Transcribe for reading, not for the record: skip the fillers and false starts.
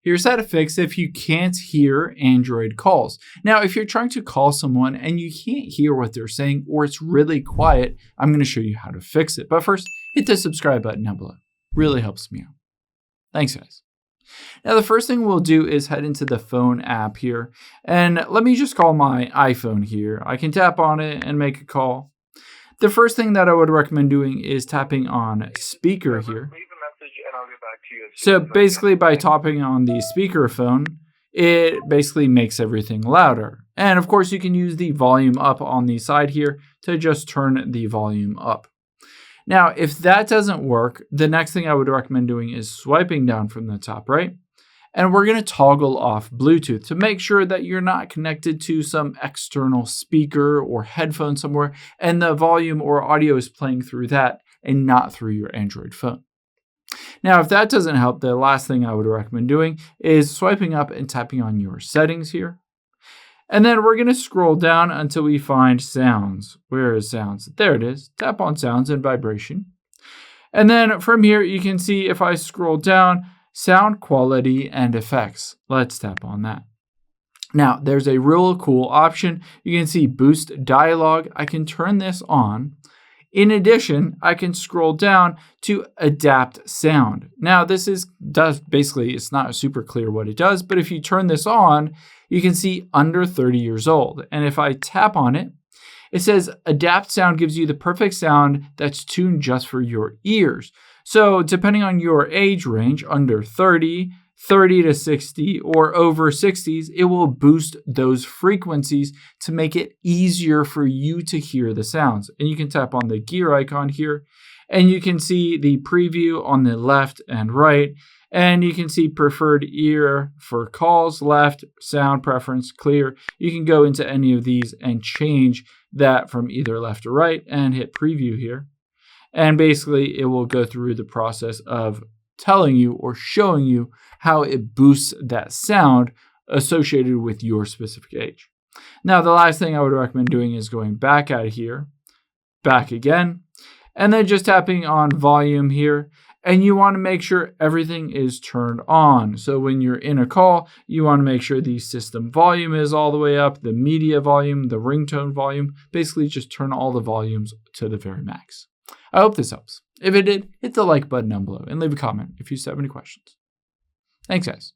Here's how to fix if you can't hear Android calls. Now, if you're trying to call someone and you can't hear what they're saying or it's really quiet, I'm going to show you how to fix it. But first, hit the subscribe button down below. Really helps me out. Thanks, guys. Now, the first thing we'll do is head into the phone app here. And let me just call my iPhone here. I can tap on it and make a call. The first thing that I would recommend doing is tapping on speaker here. So basically by tapping on the speakerphone, it basically makes everything louder. And of course you can use the volume up on the side here to just turn the volume up. Now, if that doesn't work, the next thing I would recommend doing is swiping down from the top right. And we're going to toggle off Bluetooth to make sure that you're not connected to some external speaker or headphone somewhere and the volume or audio is playing through that and not through your Android phone. Now, if that doesn't help, the last thing I would recommend doing is swiping up and tapping on your settings here. And then we're going to scroll down until we find sounds. Where is sounds? There it is. Tap on sounds and vibration. And then from here, you can see if I scroll down, sound quality and effects. Let's tap on that. Now, there's a real cool option. You can see boost dialogue. I can turn this on. In addition, I can scroll down to adapt sound. Now, basically, it's not super clear what it does, but if you turn this on, you can see under 30 years old. And if I tap on it, it says adapt sound gives you the perfect sound that's tuned just for your ears. So depending on your age range, under 30, 30 to 60, or over 60s, it will boost those frequencies to make it easier for you to hear the sounds. And you can tap on the gear icon here, and you can see the preview on the left and right, and you can see preferred ear for calls, left, sound preference, clear. You can go into any of these and change that from either left or right and hit preview here. And basically, it will go through the process of telling you or showing you how it boosts that sound associated with your specific age. Now, the last thing I would recommend doing is going back out of here, back again, and then just tapping on volume here. And you want to make sure everything is turned on. So when you're in a call, you want to make sure the system volume is all the way up, the media volume, the ringtone volume. Basically, just turn all the volumes to the very max. I hope this helps. If it did, hit the like button down below and leave a comment if you have any questions. Thanks, guys.